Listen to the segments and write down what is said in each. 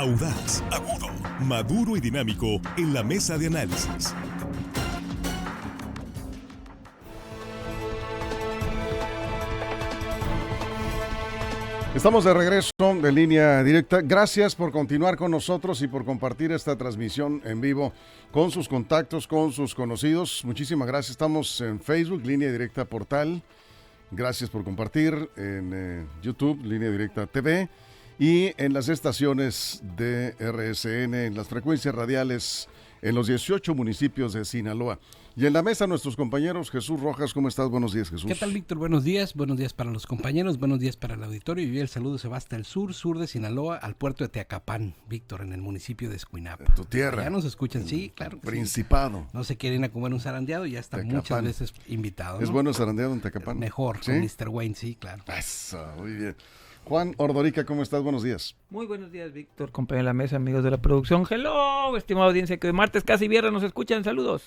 Audaz, agudo, maduro y dinámico en la mesa de análisis. Estamos de regreso de Línea Directa. Gracias por continuar con nosotros y por compartir esta transmisión en vivo con sus contactos, con sus conocidos. Muchísimas gracias. Estamos en Facebook, Línea Directa Portal. Gracias por compartir en YouTube, Línea Directa TV, y en las estaciones de RSN, en las frecuencias radiales en los 18 municipios de Sinaloa. Y en la mesa nuestros compañeros. Jesús Rojas, ¿cómo estás? Buenos días, Jesús. ¿Qué tal, Víctor? Buenos días para los compañeros, buenos días para el auditorio. Y el saludo se va hasta el sur de Sinaloa, al puerto de Teacapán, Víctor, en el municipio de Escuinapa. Tu tierra. Ya nos escuchan, sí, claro. Principado. Sí. No se quieren a comer un zarandeado, ya está Teacapán. Muchas veces invitado, ¿no? ¿Es bueno el zarandeado en Teacapán? Mejor, ¿sí? Con Mr. Wayne, sí, claro. Eso, muy bien. Juan Ordorica, ¿cómo estás? Buenos días. Muy buenos días, Víctor, compañero de la mesa, amigos de la producción. Hello, estimada audiencia, que de martes casi viernes nos escuchan. Saludos.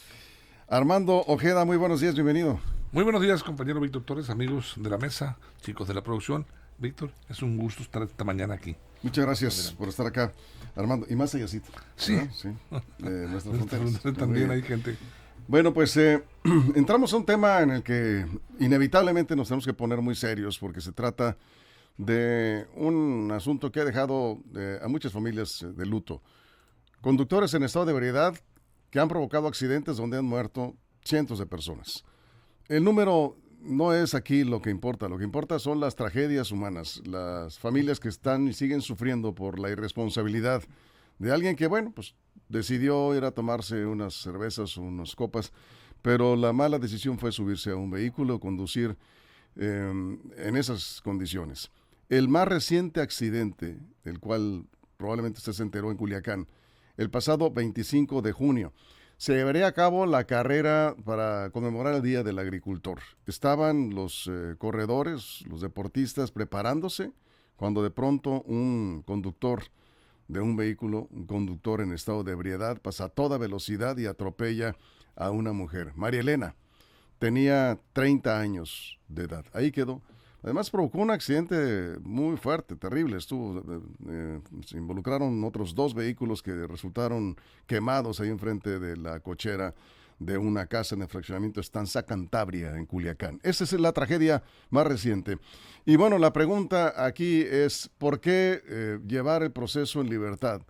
Armando Ojeda, muy buenos días, bienvenido. Muy buenos días, compañero Víctor Torres, amigos de la mesa, chicos de la producción. Víctor, es un gusto estar esta mañana aquí. Muchas gracias por estar acá, Armando. Y más allácito. Sí. Sí. Nuestras fronteras. También hay gente. Bueno, pues entramos a un tema en el que inevitablemente nos tenemos que poner muy serios porque se trata de un asunto que ha dejado a muchas familias de luto. Conductores en estado de ebriedad que han provocado accidentes donde han muerto cientos de personas. El número no es aquí lo que importa son las tragedias humanas, las familias que están y siguen sufriendo por la irresponsabilidad de alguien que, bueno, pues decidió ir a tomarse unas cervezas o unas copas, pero la mala decisión fue subirse a un vehículo, conducir en esas condiciones. El más reciente accidente, del cual probablemente usted se enteró en Culiacán, el pasado 25 de junio, se llevaría a cabo la carrera para conmemorar el Día del Agricultor. Estaban los corredores, los deportistas preparándose, cuando de pronto un conductor de un vehículo, un conductor en estado de ebriedad, pasa a toda velocidad y atropella a una mujer. María Elena tenía 30 años de edad. Ahí quedó. Además provocó un accidente muy fuerte, terrible. Se involucraron otros 2 vehículos que resultaron quemados ahí enfrente de la cochera de una casa en el fraccionamiento Estanza Cantabria, en Culiacán. Esa es la tragedia más reciente. Y bueno, la pregunta aquí es, ¿por qué llevar el proceso en libertad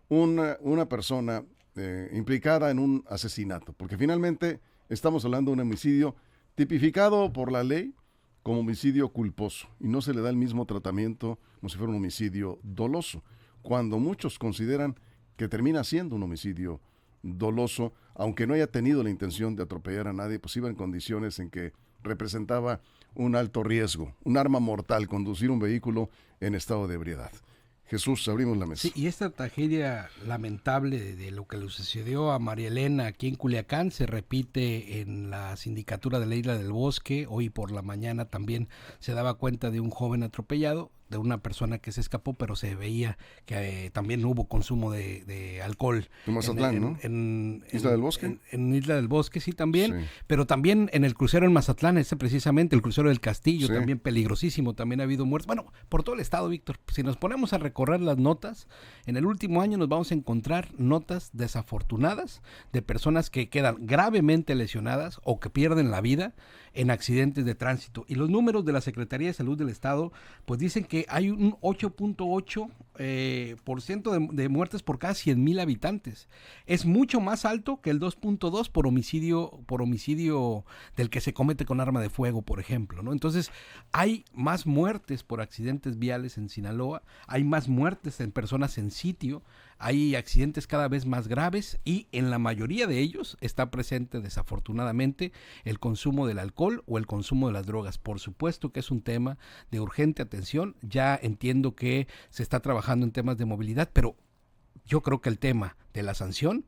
una persona implicada en un asesinato? Porque finalmente estamos hablando de un homicidio tipificado por la ley como homicidio culposo, y no se le da el mismo tratamiento como si fuera un homicidio doloso, cuando muchos consideran que termina siendo un homicidio doloso, aunque no haya tenido la intención de atropellar a nadie, pues iba en condiciones en que representaba un alto riesgo, un arma mortal, conducir un vehículo en estado de ebriedad. Jesús, abrimos la mesa. Sí, y esta tragedia lamentable de lo que le sucedió a María Elena aquí en Culiacán se repite en la sindicatura de la Isla del Bosque. Hoy por la mañana también se daba cuenta de un joven atropellado, de una persona que se escapó, pero se veía que también hubo consumo de alcohol. En Mazatlán, ¿no? ¿Isla del Bosque? En Isla del Bosque, sí, también. Sí. Pero también en el crucero en Mazatlán, precisamente, el crucero del Castillo, Sí. también peligrosísimo, también ha habido muertes. Bueno, por todo el estado, Víctor. Si nos ponemos a recorrer las notas, en el último año nos vamos a encontrar notas desafortunadas de personas que quedan gravemente lesionadas o que pierden la vida en accidentes de tránsito. Y los números de la Secretaría de Salud del Estado, pues dicen que hay un 8.8% de muertes por cada 100,000 habitantes. Es mucho más alto que el 2.2 por homicidio del que se comete con arma de fuego, por ejemplo, ¿no? Entonces, hay más muertes por accidentes viales en Sinaloa, hay más muertes en personas en sitio, hay accidentes cada vez más graves y en la mayoría de ellos está presente desafortunadamente el consumo del alcohol o el consumo de las drogas. Por supuesto que es un tema de urgente atención. Ya entiendo que se está trabajando en temas de movilidad, pero yo creo que el tema de la sanción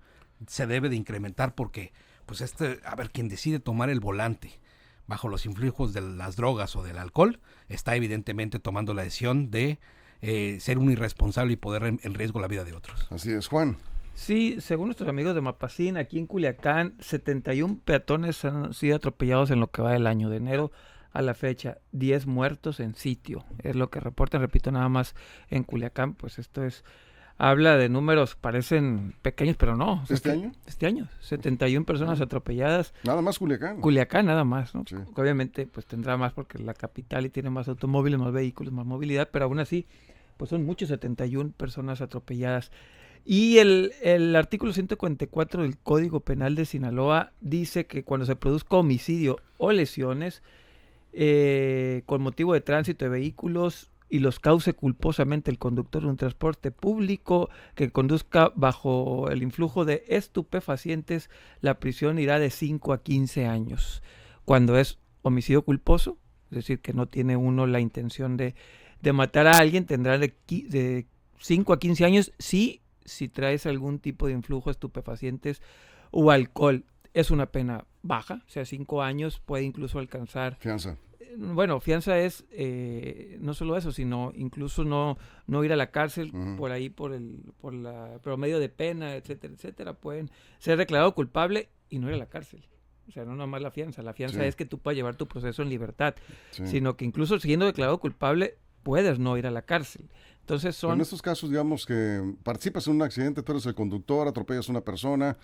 se debe de incrementar porque pues quien decide tomar el volante bajo los influjos de las drogas o del alcohol está evidentemente tomando la decisión de ser un irresponsable y poner en riesgo la vida de otros. Así es, Juan. Sí, según nuestros amigos de Mapacín, aquí en Culiacán, 71 peatones han sido atropellados en lo que va del año, de enero a la fecha, 10 muertos en sitio, es lo que reportan, repito, nada más en Culiacán. Pues esto es habla de números, parecen pequeños, pero no. O sea, ¿Este año? Este año, 71 personas atropelladas. Nada más Culiacán. Culiacán nada más, ¿no? Sí. Obviamente, pues tendrá más porque es la capital y tiene más automóviles, más vehículos, más movilidad, pero aún así, pues son muchos, 71 personas atropelladas. Y el artículo 144 del Código Penal de Sinaloa dice que cuando se produzca homicidio o lesiones con motivo de tránsito de vehículos y los cause culposamente el conductor de un transporte público que conduzca bajo el influjo de estupefacientes, la prisión irá de 5 a 15 años. Cuando es homicidio culposo, es decir, que no tiene uno la intención de matar a alguien, tendrá de 5 a 15 años si traes algún tipo de influjo de estupefacientes o alcohol. Es una pena baja, o sea, 5 años puede incluso alcanzar. Fianza. Bueno, fianza es no solo eso, sino incluso no ir a la cárcel por ahí, por la promedio de pena, etcétera, etcétera. Pueden ser declarado culpable y no ir a la cárcel. O sea, no nomás la fianza. La fianza Sí. es que tú puedas llevar tu proceso en libertad, Sí. sino que incluso siendo declarado culpable puedes no ir a la cárcel. Entonces Pero son... en estos casos, digamos que participas en un accidente, tú eres el conductor, atropellas a una persona,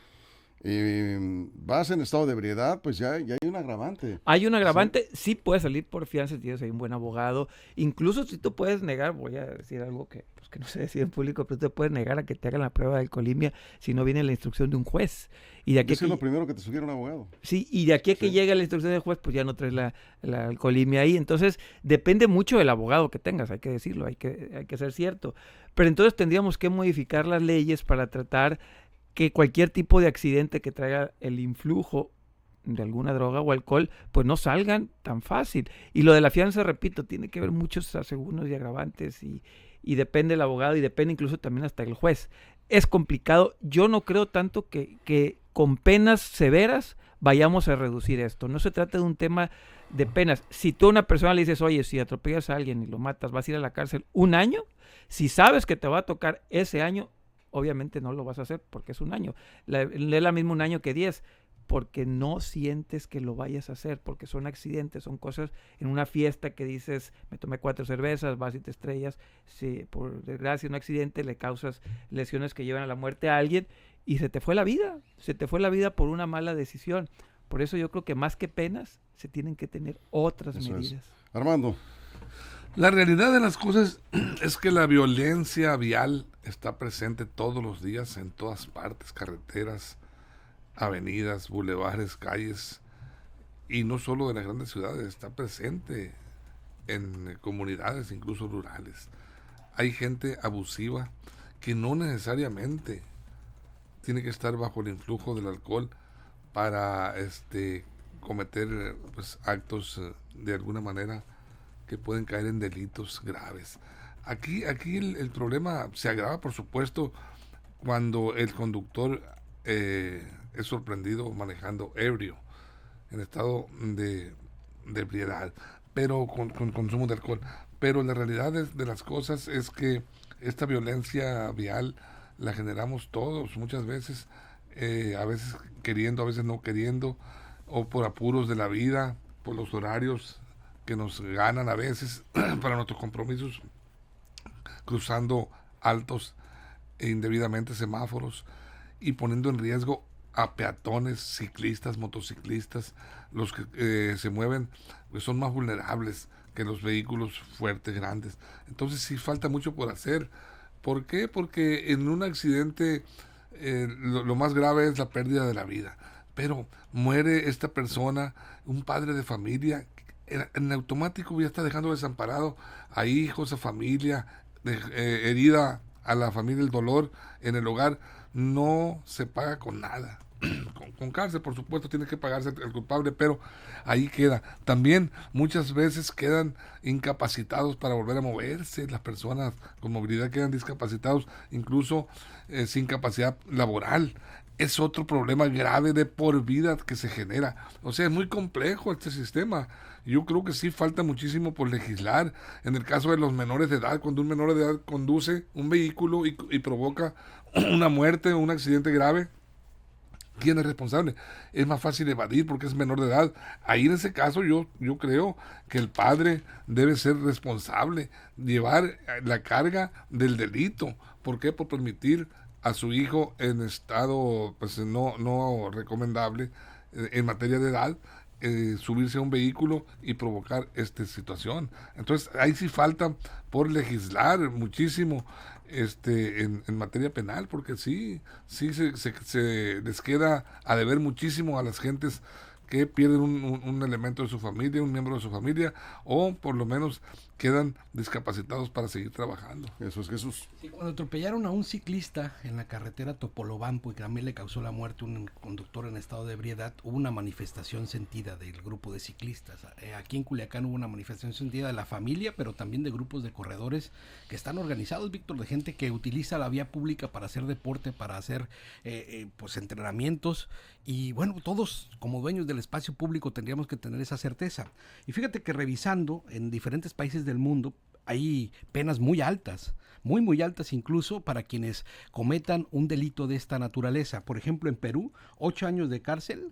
vas en estado de ebriedad, pues ya hay un agravante. Hay un agravante, sí puedes salir por fianza si tienes ahí un buen abogado. Incluso si tú puedes negar, voy a decir algo que no se decide en público, pero tú te puedes negar a que te hagan la prueba de alcoholemia si no viene la instrucción de un juez. Y de aquí Eso es lo primero que te sugiere un abogado. Sí, y de aquí a que Sí. llegue la instrucción del juez, pues ya no traes la alcoholemia ahí. Entonces, depende mucho del abogado que tengas, hay que decirlo, hay que ser cierto. Pero entonces tendríamos que modificar las leyes para tratar que cualquier tipo de accidente que traiga el influjo de alguna droga o alcohol, pues no salgan tan fácil. Y lo de la fianza, repito, tiene que ver muchos asegúnos y agravantes y depende del abogado y depende incluso también hasta el juez. Es complicado. Yo no creo tanto que con penas severas vayamos a reducir esto. No se trata de un tema de penas. Si tú a una persona le dices, oye, si atropellas a alguien y lo matas, vas a ir a la cárcel 1 año, si sabes que te va a tocar ese año, obviamente no lo vas a hacer porque es 1 año. Es la misma 1 año que 10, porque no sientes que lo vayas a hacer, porque son accidentes, son cosas en una fiesta que dices, me tomé 4 cervezas, vas y te estrellas, si por desgracia un accidente le causas lesiones que llevan a la muerte a alguien y se te fue la vida por una mala decisión. Por eso yo creo que más que penas, se tienen que tener otras Eso es. medidas. Armando, La realidad de las cosas es que la violencia vial está presente todos los días en todas partes, carreteras, avenidas, bulevares, calles, y no solo de las grandes ciudades, está presente en comunidades, incluso rurales. Hay gente abusiva que no necesariamente tiene que estar bajo el influjo del alcohol para cometer pues, actos de alguna manera que pueden caer en delitos graves. Aquí el problema se agrava, por supuesto, cuando el conductor es sorprendido manejando ebrio, en estado de ebriedad, pero con consumo de alcohol. Pero la realidad de las cosas es que esta violencia vial la generamos todos, muchas veces, a veces queriendo, a veces no queriendo, o por apuros de la vida, por los horarios que nos ganan a veces para nuestros compromisos, cruzando altos e indebidamente semáforos y poniendo en riesgo a peatones, ciclistas, motociclistas, los que se mueven, pues son más vulnerables que los vehículos fuertes, grandes. Entonces sí falta mucho por hacer. ¿Por qué? Porque en un accidente lo más grave es la pérdida de la vida. Pero muere esta persona, un padre de familia, en automático ya está dejando desamparado a hijos, a familia, herida a la familia, el dolor en el hogar. No se paga con nada. Con cárcel, por supuesto, tiene que pagarse el culpable, pero ahí queda. También muchas veces quedan incapacitados para volver a moverse. Las personas con movilidad quedan discapacitados, incluso sin capacidad laboral. Es otro problema grave de por vida que se genera. O sea, es muy complejo este sistema. Yo creo que sí falta muchísimo por legislar. En el caso de los menores de edad, cuando un menor de edad conduce un vehículo y provoca una muerte o un accidente grave, ¿Quién es responsable? Es más fácil evadir porque es menor de edad. Ahí en ese caso yo creo que el padre debe ser responsable, llevar la carga del delito. ¿Por qué? Por permitir a su hijo en estado pues no recomendable en materia de edad subirse a un vehículo y provocar esta situación. Entonces ahí sí falta por legislar muchísimo en materia penal, porque sí se les queda a deber muchísimo a las gentes que pierden un elemento de su familia, un miembro de su familia, o por lo menos quedan discapacitados para seguir trabajando. Eso es Jesús. Sí, cuando atropellaron a un ciclista en la carretera Topolobampo y que también le causó la muerte a un conductor en estado de ebriedad, hubo una manifestación sentida del grupo de ciclistas. Aquí en Culiacán hubo una manifestación sentida de la familia, pero también de grupos de corredores que están organizados, Víctor, de gente que utiliza la vía pública para hacer deporte, para hacer pues entrenamientos. Y bueno, todos como dueños del espacio público tendríamos que tener esa certeza. Y fíjate que revisando en diferentes países del mundo hay penas muy altas, muy altas incluso para quienes cometan un delito de esta naturaleza. Por ejemplo, en Perú, 8 años de cárcel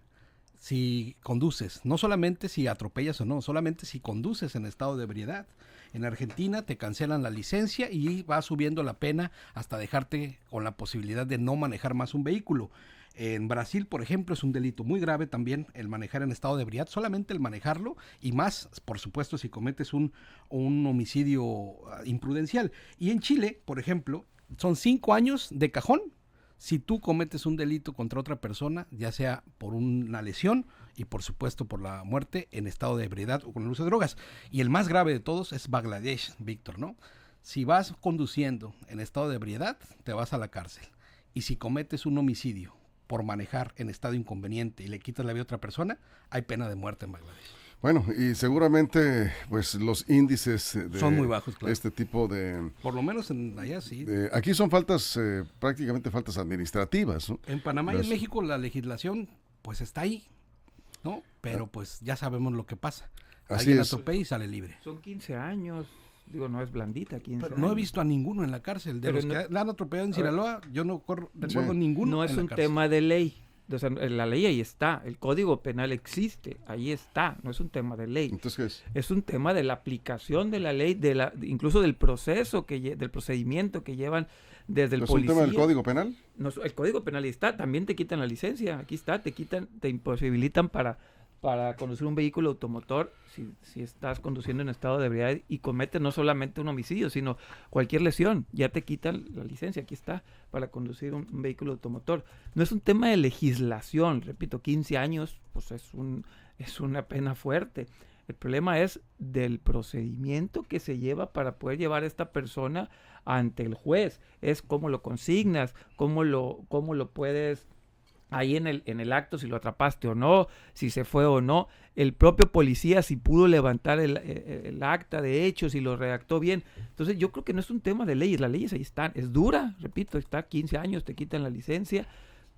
si conduces, no solamente si atropellas o no, solamente si conduces en estado de ebriedad. En Argentina te cancelan la licencia y va subiendo la pena hasta dejarte con la posibilidad de no manejar más un vehículo. En Brasil, por ejemplo, es un delito muy grave también el manejar en estado de ebriedad, solamente el manejarlo, y más, por supuesto, si cometes un homicidio imprudencial. Y en Chile, por ejemplo, son 5 años de cajón si tú cometes un delito contra otra persona, ya sea por una lesión y por supuesto por la muerte en estado de ebriedad o con el uso de drogas. Y el más grave de todos es Bangladesh, Víctor, ¿no? Si vas conduciendo en estado de ebriedad, te vas a la cárcel. Y si cometes un homicidio por manejar en estado inconveniente y le quitas la vida a otra persona, hay pena de muerte en Bangladesh. Bueno, y seguramente pues los índices son muy bajos, claro. Este tipo de... Por lo menos allá sí. Aquí son faltas, prácticamente faltas administrativas, ¿no? En Panamá y en México la legislación pues está ahí, ¿no? Pero pues ya sabemos lo que pasa. Alguien atropella y sale libre. Son 15 años. Digo, no es blandita, 15 Pero años. no he visto a ninguno en la cárcel. De Pero los que la han atropellado en Sinaloa, yo no recuerdo ninguno. No es en un la cárcel. tema de ley. O sea, la ley ahí está. El Código Penal existe. Ahí está. No es un tema de ley. Entonces, ¿qué es? Es un tema de la aplicación de la ley, incluso del proceso, del procedimiento que llevan desde el policía. ¿Es un tema del Código Penal? No, el Código Penal ahí está. También te quitan la licencia. Aquí está. Te imposibilitan para conducir un vehículo automotor si estás conduciendo en estado de ebriedad y cometes no solamente un homicidio, sino cualquier lesión, ya te quitan la licencia, aquí está, para conducir un vehículo automotor. No es un tema de legislación, repito, 15 años, pues es una pena fuerte. El problema es del procedimiento que se lleva para poder llevar a esta persona ante el juez. Es cómo lo consignas, cómo lo puedes... Ahí en el acto, si lo atrapaste o no, si se fue o no, el propio policía si pudo levantar el acta de hechos, si lo redactó bien. Entonces yo creo que no es un tema de leyes, las leyes ahí están, es dura, repito, está 15 años, te quitan la licencia,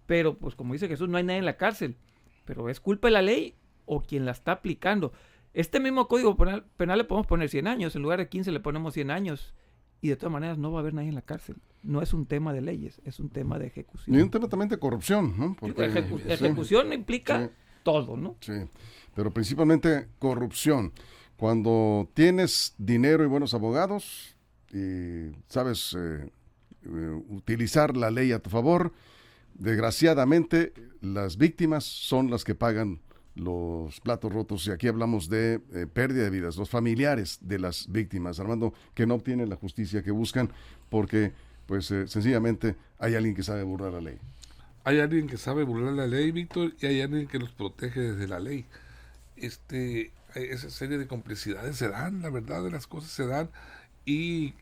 pero pues como dice Jesús, no hay nadie en la cárcel, pero es culpa de la ley o quien la está aplicando. Este mismo Código Penal le podemos poner 100 años, en lugar de 15 le ponemos 100 años. Y de todas maneras no va a haber nadie en la cárcel. No es un tema de leyes, es un tema de ejecución. Y un tema también de corrupción, ¿no? Porque, ejecución implica todo, ¿no? Sí, pero principalmente corrupción. Cuando tienes dinero y buenos abogados y sabes utilizar la ley a tu favor, desgraciadamente las víctimas son las que pagan los platos rotos, y aquí hablamos de pérdida de vidas, los familiares de las víctimas, Armando, que no obtienen la justicia que buscan porque pues sencillamente hay alguien que sabe burlar la ley. Hay alguien que sabe burlar la ley, Víctor, y hay alguien que los protege desde la ley. Esa serie de complicidades se dan, la verdad de las cosas se dan, y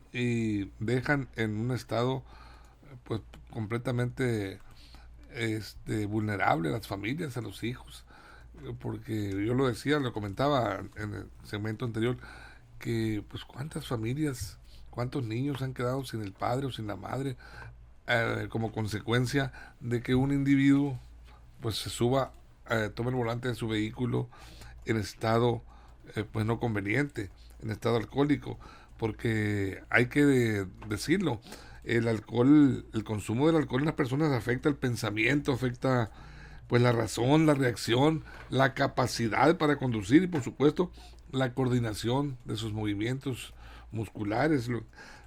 dejan en un estado pues completamente vulnerable a las familias, a los hijos. Porque yo lo decía, lo comentaba en el segmento anterior, que pues cuántas familias, cuántos niños han quedado sin el padre o sin la madre como consecuencia de que un individuo pues se suba, tome el volante de su vehículo en estado pues no conveniente, en estado alcohólico, porque hay que decirlo, el consumo del alcohol en las personas afecta el pensamiento, afecta pues la razón, la reacción, la capacidad para conducir y por supuesto la coordinación de sus movimientos musculares, lo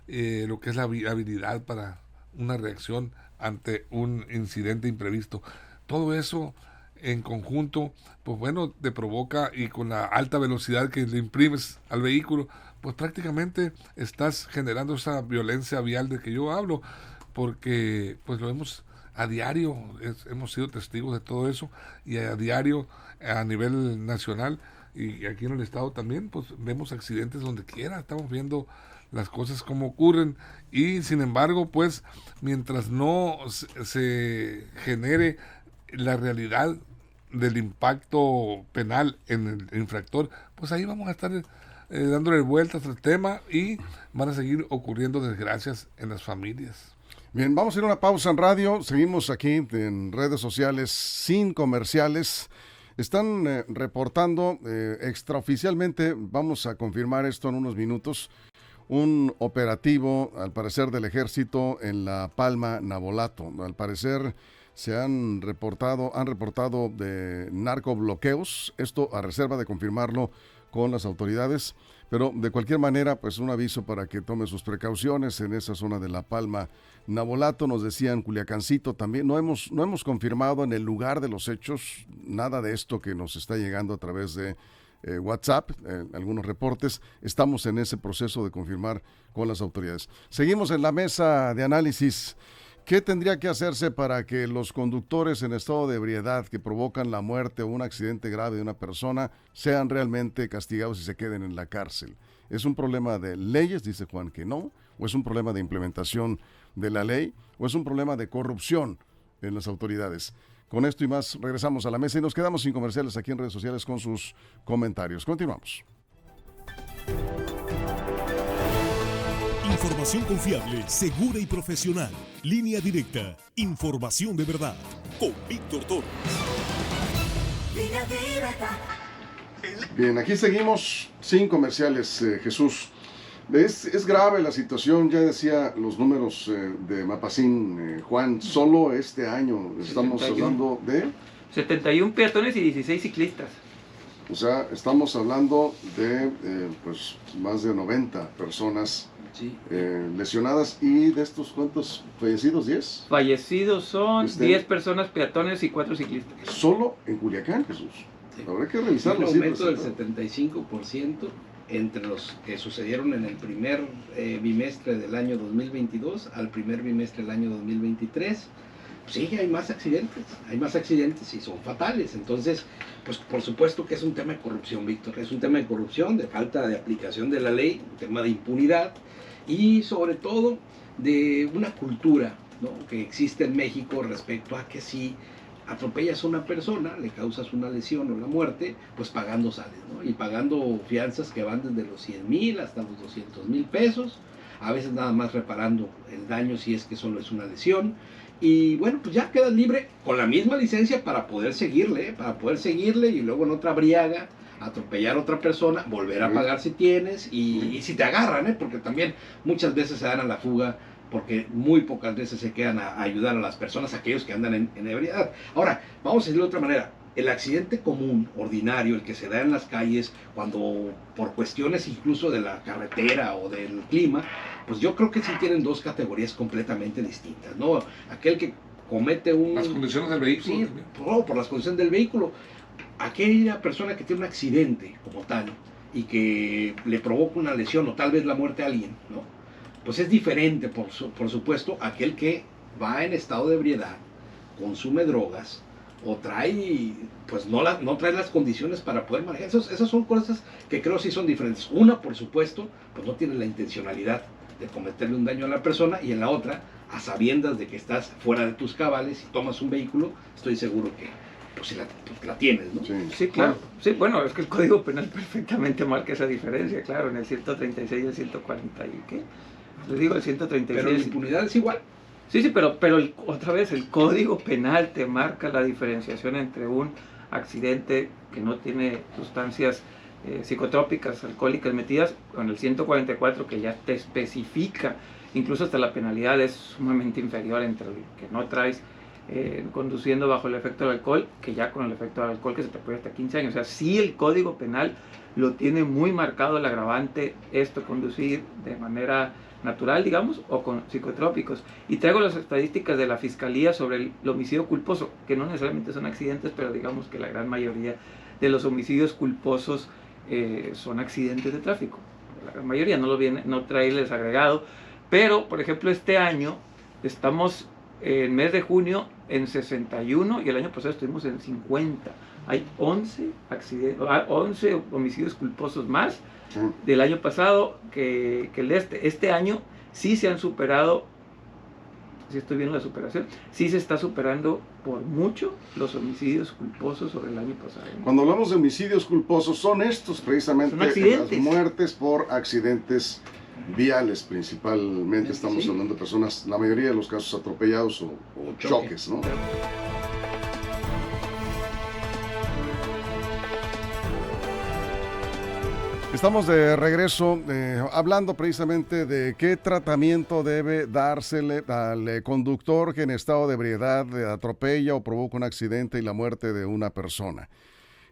que es la habilidad para una reacción ante un incidente imprevisto. Todo eso en conjunto, pues bueno, te provoca, y con la alta velocidad que le imprimes al vehículo, pues prácticamente estás generando esa violencia vial de que yo hablo, porque pues lo vemos a diario, hemos sido testigos de todo eso, y a diario a nivel nacional y aquí en el estado también, pues vemos accidentes donde quiera, estamos viendo las cosas como ocurren, y sin embargo, pues mientras no se genere la realidad del impacto penal en el infractor, pues ahí vamos a estar dándole vueltas al tema y van a seguir ocurriendo desgracias en las familias. Bien, vamos a ir a una pausa en radio. Seguimos aquí en redes sociales sin comerciales. Están reportando extraoficialmente, vamos a confirmar esto en unos minutos, un operativo, al parecer, del ejército en La Palma, Navolato. Al parecer se han reportado de narcobloqueos, esto a reserva de confirmarlo con las autoridades, pero de cualquier manera, pues un aviso para que tome sus precauciones en esa zona de La Palma, Navolato. Nos decían Culiacancito también. No hemos confirmado en el lugar de los hechos nada de esto que nos está llegando a través de WhatsApp, algunos reportes. Estamos en ese proceso de confirmar con las autoridades. Seguimos en la mesa de análisis. ¿Qué tendría que hacerse para que los conductores en estado de ebriedad que provocan la muerte o un accidente grave de una persona sean realmente castigados y se queden en la cárcel? ¿Es un problema de leyes, dice Juan, que no? ¿O es un problema de implementación de la ley? ¿O es un problema de corrupción en las autoridades? Con esto y más regresamos a la mesa y nos quedamos sin comerciales aquí en redes sociales con sus comentarios. Continuamos. Información confiable, segura y profesional. Línea directa. Información de verdad. Con Víctor Torres. Línea directa. Bien, aquí seguimos sin comerciales, Jesús. Es grave la situación, ya decía los números de Mapacín, Juan, solo este año estamos 71. hablando de... 71 peatones y 16 ciclistas. O sea, estamos hablando de pues más de 90 personas Sí. lesionadas, y de estos, ¿cuántos fallecidos? ¿10? Fallecidos son 10 personas peatones y 4 ciclistas. Solo en Culiacán, Jesús. Sí. Habrá que revisar Un las aumento del cifras, ¿no? 75% entre los que sucedieron en el primer bimestre del año 2022 al primer bimestre del año 2023. Sí, hay más accidentes y son fatales. Entonces, pues por supuesto que es un tema de corrupción, Víctor. Es un tema de corrupción, de falta de aplicación de la ley, un tema de impunidad y sobre todo de una cultura, ¿no?, que existe en México respecto a que si atropellas a una persona, le causas una lesión o la muerte, pues pagando sales, ¿no? Y pagando fianzas que van desde los 100,000 hasta los 200,000 pesos, a veces nada más reparando el daño si es que solo es una lesión. Y bueno, pues ya quedas libre con la misma licencia para poder seguirle y luego en otra briaga atropellar a otra persona, volver a pagar si tienes y si te agarran, porque también muchas veces se dan a la fuga, porque muy pocas veces se quedan a ayudar a las personas, aquellos que andan en ebriedad. Ahora, vamos a decirlo de otra manera. El accidente común, ordinario, el que se da en las calles, cuando por cuestiones incluso de la carretera o del clima, pues yo creo que sí tienen dos categorías completamente distintas, ¿no? Aquel que comete un... Las condiciones del vehículo. Sí, también. por las condiciones del vehículo. Aquella persona que tiene un accidente como tal y que le provoca una lesión o tal vez la muerte a alguien, ¿no?, pues es diferente, por supuesto, aquel que va en estado de ebriedad, consume drogas o trae, pues no trae las condiciones para poder manejar. Esas son cosas que creo sí son diferentes. Una, por supuesto, pues no tiene la intencionalidad de cometerle un daño a la persona, y en la otra, a sabiendas de que estás fuera de tus cabales y tomas un vehículo, estoy seguro que pues la tienes, ¿no? Sí. Sí, claro. Sí, bueno, es que el Código Penal perfectamente marca esa diferencia, claro, en el 136 y el 140 y ¿qué? Les digo, el 136. Pero la impunidad es igual. Sí, pero otra vez, el Código Penal te marca la diferenciación entre un accidente que no tiene sustancias psicotrópicas, alcohólicas metidas, con el 144 que ya te especifica, incluso hasta la penalidad es sumamente inferior entre el que no traes conduciendo bajo el efecto del alcohol, que ya con el efecto del alcohol que se te puede hasta 15 años. O sea, sí el Código Penal lo tiene muy marcado el agravante, conducir de manera natural, digamos, o con psicotrópicos. Y traigo las estadísticas de la Fiscalía sobre el homicidio culposo, que no necesariamente son accidentes, pero digamos que la gran mayoría de los homicidios culposos son accidentes de tráfico. La gran mayoría no trae el desagregado. Pero, por ejemplo, este año estamos en mes de junio en 61 y el año pasado estuvimos en 50. Hay 11 homicidios culposos más del año pasado que el de este año. Sí se han superado, si estoy viendo la superación, sí se está superando por mucho los homicidios culposos sobre el año pasado. Cuando hablamos de homicidios culposos, son estos precisamente las muertes por accidentes viales, principalmente. Estamos hablando de personas, la mayoría de los casos atropellados o choques, ¿no? Estamos de regreso hablando precisamente de qué tratamiento debe dársele al conductor que en estado de ebriedad atropella o provoca un accidente y la muerte de una persona.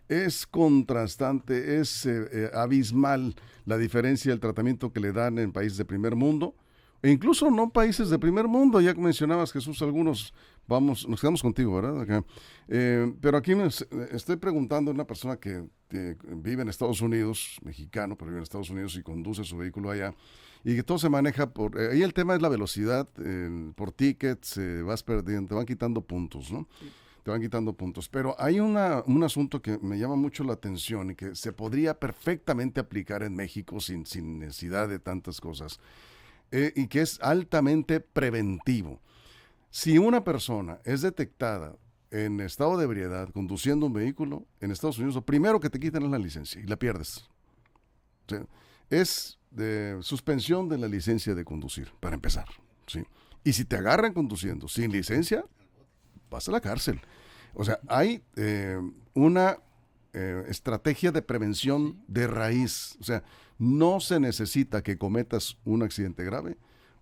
Es contrastante, es abismal la diferencia del tratamiento que le dan en países de primer mundo, e incluso no países de primer mundo. Ya que mencionabas, Jesús, algunos, nos quedamos contigo, ¿verdad? Acá. Pero aquí me estoy preguntando a una persona que vive en Estados Unidos, mexicano, pero vive en Estados Unidos y conduce su vehículo allá, y que todo se maneja por... ahí el tema es la velocidad, por tickets, vas perdiendo, te van quitando puntos, ¿no? Te van quitando puntos. Pero hay un asunto que me llama mucho la atención y que se podría perfectamente aplicar en México sin necesidad de tantas cosas, y que es altamente preventivo. Si una persona es detectada en estado de ebriedad conduciendo un vehículo en Estados Unidos, lo primero que te quitan es la licencia y la pierdes. O sea, es de suspensión de la licencia de conducir, para empezar, ¿sí? Y si te agarran conduciendo sin licencia, vas a la cárcel. O sea, hay una estrategia de prevención de raíz. O sea, no se necesita que cometas un accidente grave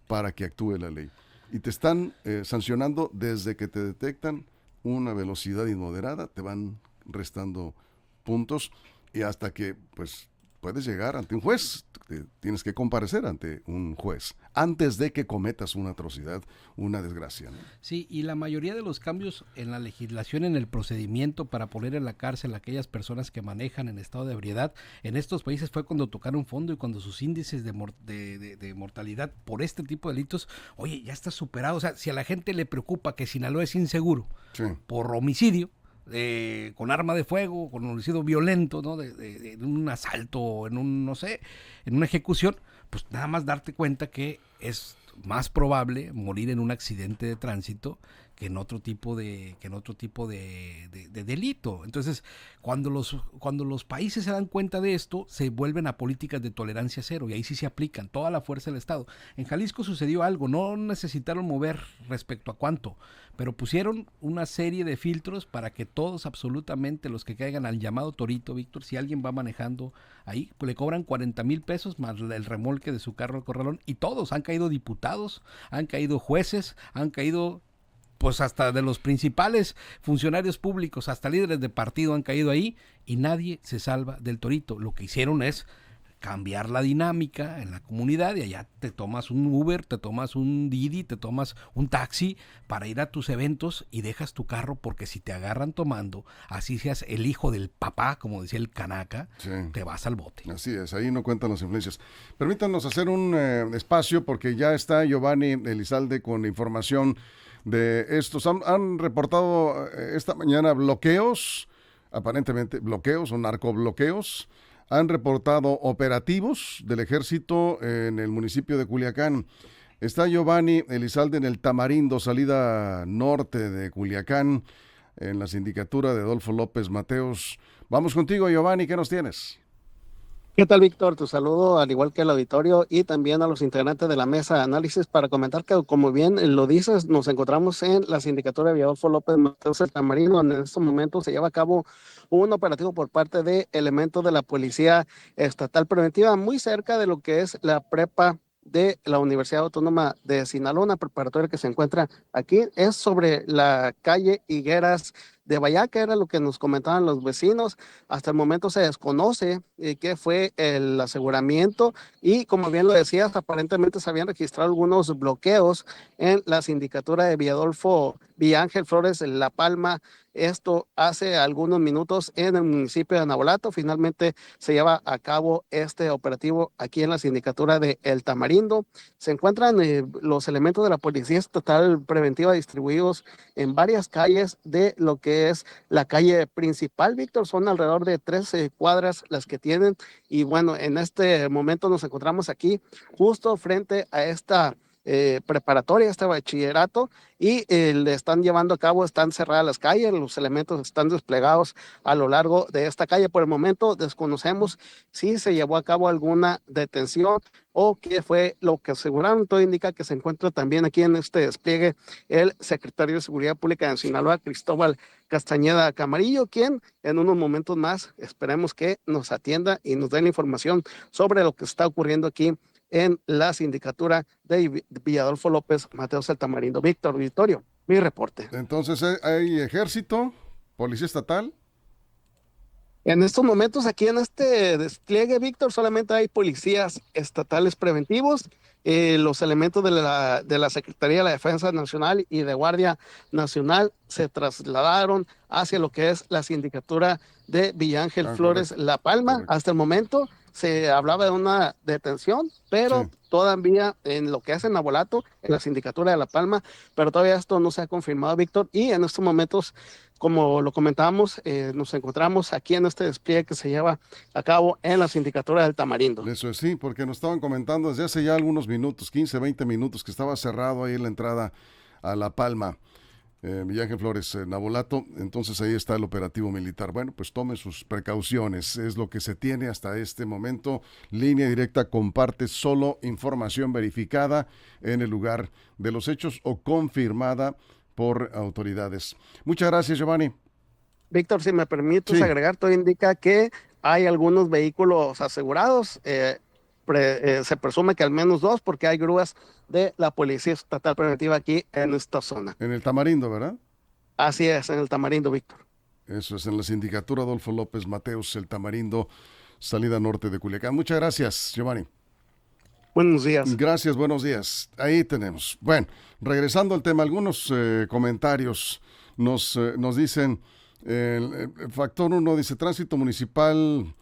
para que actúe la ley. Y te están sancionando desde que te detectan una velocidad inmoderada, te van restando puntos y hasta que pues puedes llegar ante un juez, tienes que comparecer ante un juez antes de que cometas una atrocidad, una desgracia, ¿no? Sí, y la mayoría de los cambios en la legislación, en el procedimiento para poner en la cárcel a aquellas personas que manejan en estado de ebriedad, en estos países fue cuando tocaron fondo y cuando sus índices de mortalidad por este tipo de delitos, oye, ya está superado. O sea, si a la gente le preocupa que Sinaloa es inseguro por homicidio, con arma de fuego, con homicidio violento, ¿no? de un asalto, en en una ejecución, pues nada más darte cuenta que es más probable morir en un accidente de tránsito que en otro tipo de delito. Entonces, cuando los países se dan cuenta de esto, se vuelven a políticas de tolerancia cero y ahí sí se aplican toda la fuerza del Estado. En Jalisco sucedió algo, no necesitaron mover respecto a cuánto, pero pusieron una serie de filtros para que todos, absolutamente los que caigan al llamado torito, Víctor, si alguien va manejando ahí, pues le cobran 40,000 pesos más el remolque de su carro al corralón, y todos, han caído diputados, han caído jueces, han caído pues hasta de los principales funcionarios públicos, hasta líderes de partido han caído ahí, y nadie se salva del torito. Lo que hicieron es cambiar la dinámica en la comunidad, y allá te tomas un Uber, te tomas un Didi, te tomas un taxi para ir a tus eventos y dejas tu carro, porque si te agarran tomando, así seas el hijo del papá, como decía el Canaca, te vas al bote. Así es, ahí no cuentan las influencias. Permítanos hacer un espacio, porque ya está Giovanni Elizalde con información de estos. Han reportado esta mañana bloqueos, aparentemente bloqueos o narcobloqueos. Han reportado operativos del ejército en el municipio de Culiacán. Está Giovanni Elizalde en el Tamarindo, salida norte de Culiacán, en la sindicatura de Adolfo López Mateos. Vamos contigo, Giovanni, ¿qué nos tienes? ¿Qué tal, Víctor? Tu saludo, al igual que al auditorio y también a los integrantes de la mesa de análisis, para comentar que, como bien lo dices, nos encontramos en la sindicatura de Adolfo López Mateos, el Tamarindo, donde en estos momentos se lleva a cabo un operativo por parte de elementos de la Policía Estatal Preventiva, muy cerca de lo que es la prepa de la Universidad Autónoma de Sinaloa, una preparatoria que se encuentra aquí, es sobre la calle Higueras de Vallaca, era lo que nos comentaban los vecinos. Hasta el momento se desconoce qué fue el aseguramiento y, como bien lo decías, aparentemente se habían registrado algunos bloqueos en la sindicatura de Villadolfo Villángel Flores en La Palma. Esto hace algunos minutos en el municipio de Navolato. Finalmente se lleva a cabo este operativo aquí en la sindicatura de El Tamarindo. Se encuentran los elementos de la Policía Estatal Preventiva distribuidos en varias calles de lo que es la calle principal, Víctor. Son alrededor de 13 cuadras las que tienen. Y bueno, en este momento nos encontramos aquí justo frente a esta preparatoria, este bachillerato, y le están llevando a cabo, están cerradas las calles, los elementos están desplegados a lo largo de esta calle. Por el momento desconocemos si se llevó a cabo alguna detención o qué fue lo que aseguraron. Todo indica que se encuentra también aquí en este despliegue el secretario de Seguridad Pública de Sinaloa, Cristóbal Castañeda Camarillo, quien en unos momentos más esperemos que nos atienda y nos dé la información sobre lo que está ocurriendo aquí en la sindicatura de Villadolfo López Mateos El Tamarindo. Víctor Vittorio, mi reporte. Entonces, ¿hay ejército, policía estatal? En estos momentos, aquí en este despliegue, Víctor, solamente hay policías estatales preventivos, los elementos de la Secretaría de la Defensa Nacional y de Guardia Nacional se trasladaron hacia lo que es la sindicatura de Villángel Flores La Palma. Correcto. Hasta el momento se hablaba de una detención, pero sí, todavía en lo que es en Navolato, en la sindicatura de La Palma, pero todavía esto no se ha confirmado, Víctor, y en estos momentos, como lo comentábamos, nos encontramos aquí en este despliegue que se lleva a cabo en la sindicatura del Tamarindo. Eso es, sí, porque nos estaban comentando desde hace ya algunos minutos, 15, 20 minutos, que estaba cerrado ahí la entrada a La Palma. Villángel Flores, Navolato, entonces ahí está el operativo militar. Bueno, pues tome sus precauciones, es lo que se tiene hasta este momento. Línea Directa comparte solo información verificada en el lugar de los hechos o confirmada por autoridades. Muchas gracias, Giovanni. Víctor, si me permites agregar, todo indica que hay algunos vehículos asegurados, se presume que al menos 2, porque hay grúas de la Policía Estatal Preventiva aquí en esta zona. En el Tamarindo, ¿verdad? Así es, en el Tamarindo, Víctor. Eso es en la sindicatura Adolfo López Mateos, el Tamarindo, salida norte de Culiacán. Muchas gracias, Giovanni. Buenos días. Gracias, buenos días. Ahí tenemos. Bueno, regresando al tema, algunos comentarios nos dicen, el factor 1 dice, tránsito municipal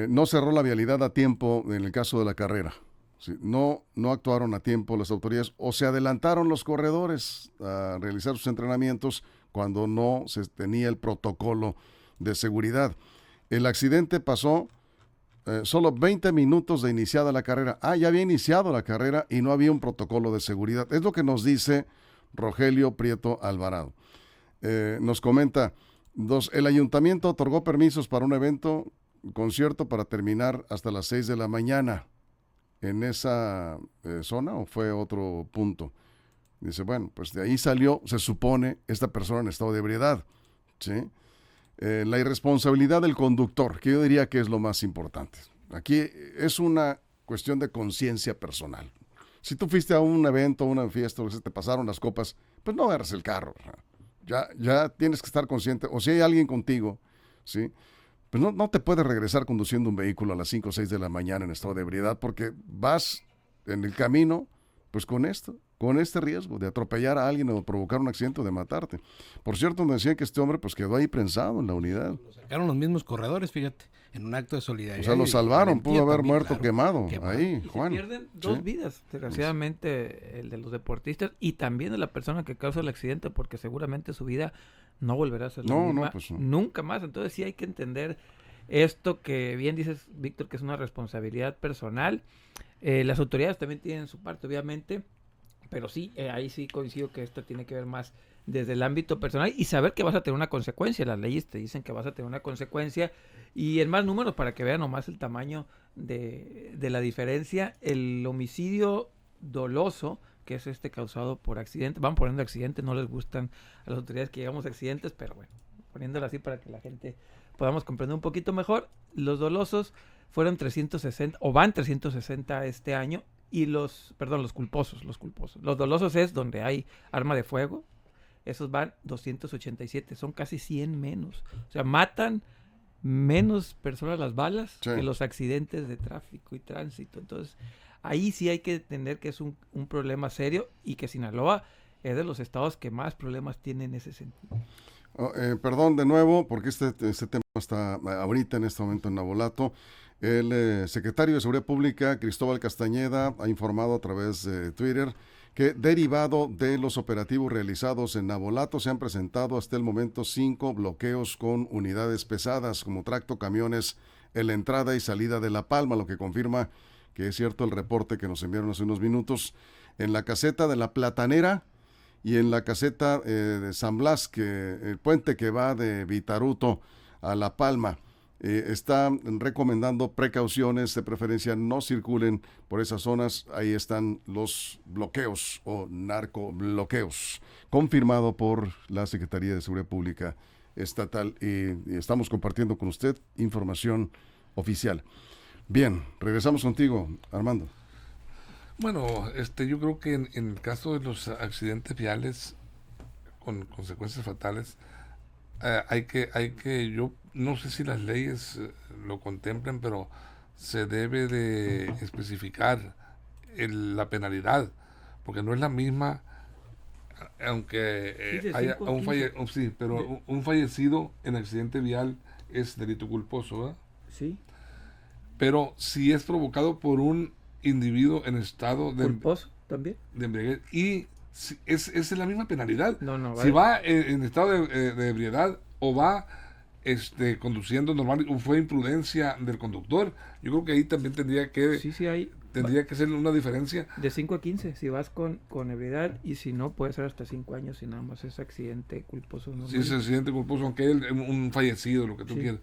no cerró la vialidad a tiempo en el caso de la carrera. Sí, no actuaron a tiempo las autoridades o se adelantaron los corredores a realizar sus entrenamientos cuando no se tenía el protocolo de seguridad. El accidente pasó solo 20 minutos de iniciada la carrera. Ya había iniciado la carrera y no había un protocolo de seguridad. Es lo que nos dice Rogelio Prieto Alvarado. Nos comenta, el ayuntamiento otorgó permisos para un evento, concierto, para terminar hasta las 6 de la mañana. ¿En esa zona o fue otro punto? Dice, bueno, pues de ahí salió, se supone, esta persona en estado de ebriedad, ¿sí? La irresponsabilidad del conductor, que yo diría que es lo más importante. Aquí es una cuestión de conciencia personal. Si tú fuiste a un evento, a una fiesta, o se te pasaron las copas, pues no agarres el carro. Ya tienes que estar consciente, o si hay alguien contigo, ¿sí? Pues no te puedes regresar conduciendo un vehículo a las 5 o 6 de la mañana en estado de ebriedad porque vas en el camino pues con este riesgo de atropellar a alguien o provocar un accidente o de matarte. Por cierto, me decían que este hombre pues quedó ahí prensado en la unidad. Lo sacaron los mismos corredores, fíjate, en un acto de solidaridad. O sea, lo salvaron, pudo haber muerto quemado ahí, Juan. Se pierden 2 vidas, desgraciadamente, el de los deportistas y también de la persona que causa el accidente, porque seguramente su vida no volverá a ser la misma nunca más. Entonces sí hay que entender esto que bien dices, Víctor, que es una responsabilidad personal. Las autoridades también tienen su parte, obviamente, pero sí, ahí sí coincido que esto tiene que ver más desde el ámbito personal y saber que vas a tener una consecuencia. Las leyes te dicen que vas a tener una consecuencia y en más números para que vean nomás el tamaño de la diferencia. El homicidio doloso, que es causado por accidente, van poniendo accidentes, no les gustan a las autoridades que llegamos a accidentes, pero bueno, poniéndolo así para que la gente podamos comprender un poquito mejor. Los dolosos fueron 360 o van 360 este año y los culposos. Los dolosos es donde hay arma de fuego, esos van 287, son casi 100 menos. O sea, matan menos personas las balas Sí. que los accidentes de tráfico y tránsito. Entonces, ahí sí hay que entender que es un problema serio y que Sinaloa es de los estados que más problemas tiene en ese sentido. Perdón de nuevo, porque este tema está ahorita en este momento en Navolato. El secretario de Seguridad Pública, Cristóbal Castañeda, ha informado a través de Twitter que derivado de los operativos realizados en Navolato se han presentado hasta el momento 5 bloqueos con unidades pesadas como tracto, camiones en la entrada y salida de La Palma, lo que confirma que es cierto el reporte que nos enviaron hace unos minutos. En la caseta de La Platanera y en la caseta de San Blas, el puente que va de Vitaruto a La Palma, está recomendando precauciones, de preferencia no circulen por esas zonas. Ahí están los bloqueos o narcobloqueos, confirmado por la Secretaría de Seguridad Pública Estatal, y estamos compartiendo con usted información oficial. Bien, regresamos contigo, Armando. Bueno, yo creo que en el caso de los accidentes viales con consecuencias fatales, yo no sé si las leyes lo contemplan, pero se debe de especificar la penalidad, porque no es la misma, aunque Sí, de haya 5 a 15. un fallecido en accidente vial es delito culposo, ¿verdad? Sí, Pero si es provocado por un individuo en estado de culposo también. embriaguez, y es la misma penalidad. No, Si va en estado de ebriedad o va conduciendo normal o fue imprudencia del conductor, yo creo que ahí también tendría que ser una diferencia. De 5 a 15, si vas con ebriedad, y si no, puede ser hasta 5 años si nada más es accidente culposo. No Si es accidente culposo, aunque un fallecido, lo que tú Sí. quieras.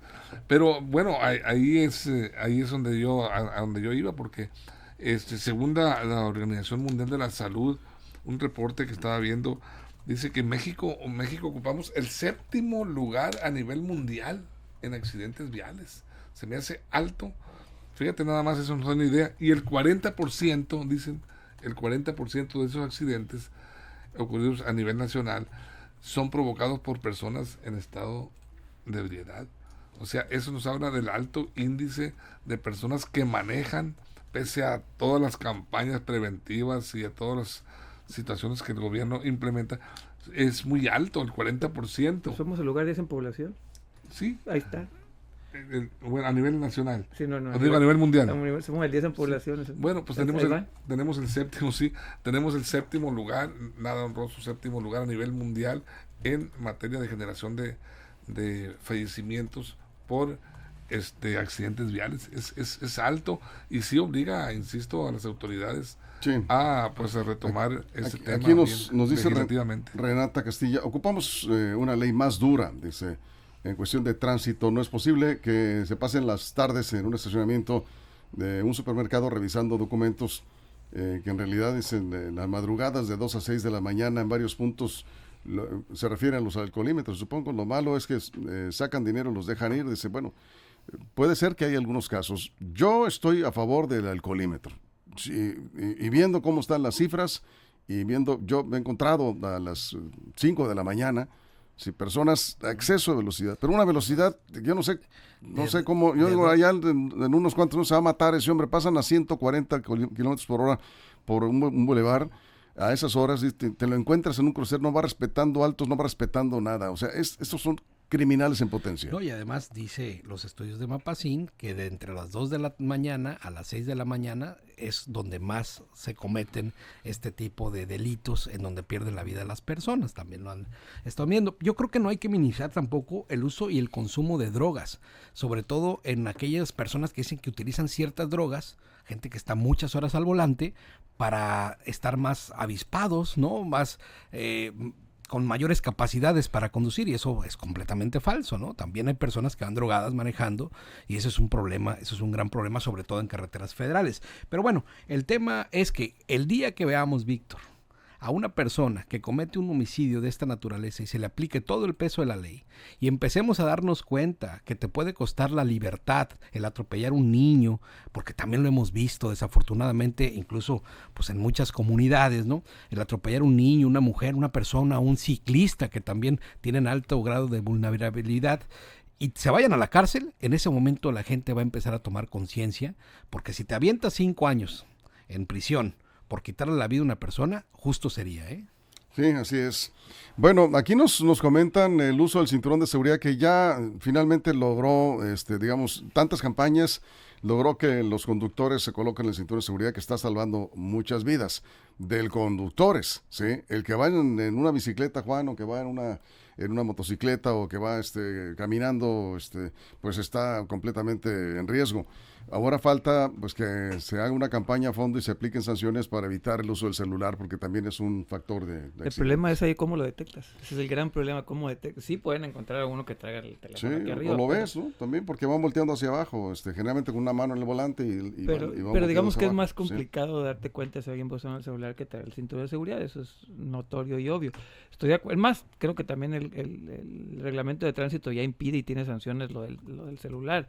Pero bueno, ahí es donde yo iba, porque según la Organización Mundial de la Salud, un reporte que estaba viendo dice que México ocupamos el 7º lugar a nivel mundial en accidentes viales. Se me hace alto. Fíjate nada más, eso no es una idea. Y el 40%, dicen, el 40% de esos accidentes ocurridos a nivel nacional son provocados por personas en estado de ebriedad. O sea, eso nos habla del alto índice de personas que manejan, pese a todas las campañas preventivas y a todas las situaciones que el gobierno implementa. Es muy alto, el 40%. Somos el lugar 10 en población. Sí, Ahí está. bueno, a nivel nacional. Sí, no, A nivel mundial. Somos el 10 en población. Bueno, pues Ahí tenemos va. tenemos el séptimo, sí, tenemos el 7º lugar, nada honroso, 7º lugar a nivel mundial en materia de generación de fallecimientos por accidentes viales. Es alto, y sí obliga, insisto, a las autoridades Sí. a retomar ese tema. Aquí nos dice legislativamente. Renata Castilla, ocupamos una ley más dura, dice, en cuestión de tránsito. No es posible que se pasen las tardes en un estacionamiento de un supermercado revisando documentos, que en realidad dicen las madrugadas de 2 a 6 de la mañana en varios puntos. Se refieren a los alcoholímetros, supongo. Lo malo es que sacan dinero, los dejan ir. Dice, bueno, puede ser que hay algunos casos. Yo estoy a favor del alcoholímetro. Sí, y viendo cómo están las cifras, y yo me he encontrado a las 5 de la mañana, personas a exceso de velocidad, pero una velocidad, yo no sé cómo, yo digo, allá en unos cuantos no se va a matar ese hombre, pasan a 140 kilómetros por hora por un bulevar, a esas horas, te lo encuentras en un crucero, no va respetando altos, no va respetando nada, o sea, estos son criminales en potencia. No, y además dice los estudios de Mapacín que de entre las 2 de la mañana a las 6 de la mañana es donde más se cometen este tipo de delitos, en donde pierden la vida las personas. También lo han estado viendo. Yo creo que no hay que minimizar tampoco el uso y el consumo de drogas, sobre todo en aquellas personas que dicen que utilizan ciertas drogas, gente que está muchas horas al volante para estar más avispados, ¿no? Más con mayores capacidades para conducir, y eso es completamente falso, ¿no? También hay personas que van drogadas manejando, y eso es un problema, eso es un gran problema, sobre todo en carreteras federales. Pero bueno, el tema es que el día que veamos, Víctor, a una persona que comete un homicidio de esta naturaleza y se le aplique todo el peso de la ley y empecemos a darnos cuenta que te puede costar la libertad el atropellar un niño, porque también lo hemos visto desafortunadamente incluso pues en muchas comunidades, ¿no? El atropellar un niño, una mujer, una persona, un ciclista que también tienen alto grado de vulnerabilidad y se vayan a la cárcel, en ese momento la gente va a empezar a tomar conciencia, porque si te avientas 5 años en prisión por quitarle la vida a una persona, justo sería, ¿eh? Sí, así es. Bueno, aquí nos comentan el uso del cinturón de seguridad que ya finalmente logró, digamos, tantas campañas, logró que los conductores se coloquen el cinturón de seguridad que está salvando muchas vidas. Del conductores, ¿sí? El que va en una bicicleta, Juan, o que va en una motocicleta o que va caminando, pues está completamente en riesgo. Ahora falta pues que se haga una campaña a fondo y se apliquen sanciones para evitar el uso del celular, porque también es un factor de El problema es ahí cómo lo detectas. Ese es el gran problema, cómo detectas. Sí pueden encontrar a uno que traiga el teléfono aquí arriba. O lo ves, ¿no? También porque van volteando hacia abajo, generalmente con una mano en el volante y pero digamos que es más abajo, complicado darte cuenta si alguien puede usar el celular que traer el cinturón de seguridad. Eso es notorio y obvio. Estoy de acuerdo. Es más, creo que también el reglamento de tránsito ya impide y tiene sanciones lo del celular.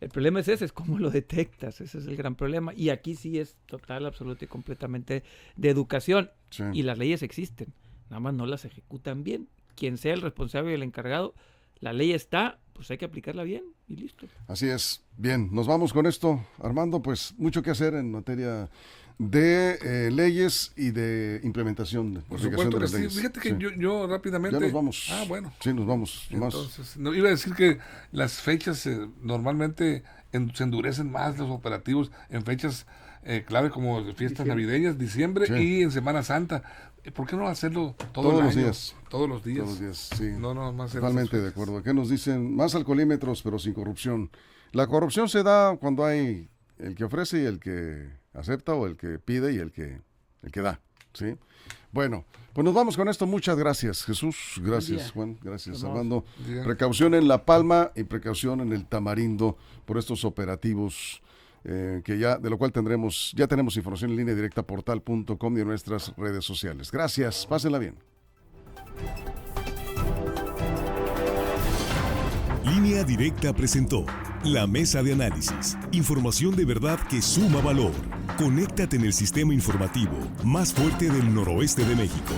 El problema es ese, es cómo lo detectas, ese es el gran problema. Y aquí sí es total, absoluto y completamente de educación. Sí. Y las leyes existen, nada más no las ejecutan bien. Quien sea el responsable y el encargado, la ley está, pues hay que aplicarla bien y listo. Así es. Bien, nos vamos con esto, Armando, pues mucho que hacer en materia de leyes y de implementación, de Por aplicación supuesto de las que sí. leyes. Fíjate que Sí. yo rápidamente... Ya nos vamos. Ah, bueno. Sí, nos vamos. Entonces, no, iba a decir que las fechas normalmente se endurecen más los operativos en fechas clave como fiestas navideñas, diciembre Sí. y en Semana Santa. ¿Por qué no hacerlo Todos el los año? días. Todos los días. Todos los días, sí. No, más en Totalmente esas de fechas. acuerdo. ¿Qué nos dicen? Más alcoholímetros, pero sin corrupción. La corrupción se da cuando hay el que ofrece y el que acepta, o el que pide y el que da, ¿sí? Bueno, pues nos vamos con esto. Muchas gracias, Jesús. Gracias, Juan. Gracias, Armando. Bien. Precaución en La Palma y precaución en el Tamarindo por estos operativos de lo cual ya tenemos información en línea directa, portal.com y en nuestras redes sociales. Gracias, pásenla bien. Línea Directa presentó la mesa de análisis. Información de verdad que suma valor. Conéctate en el sistema informativo más fuerte del noroeste de México.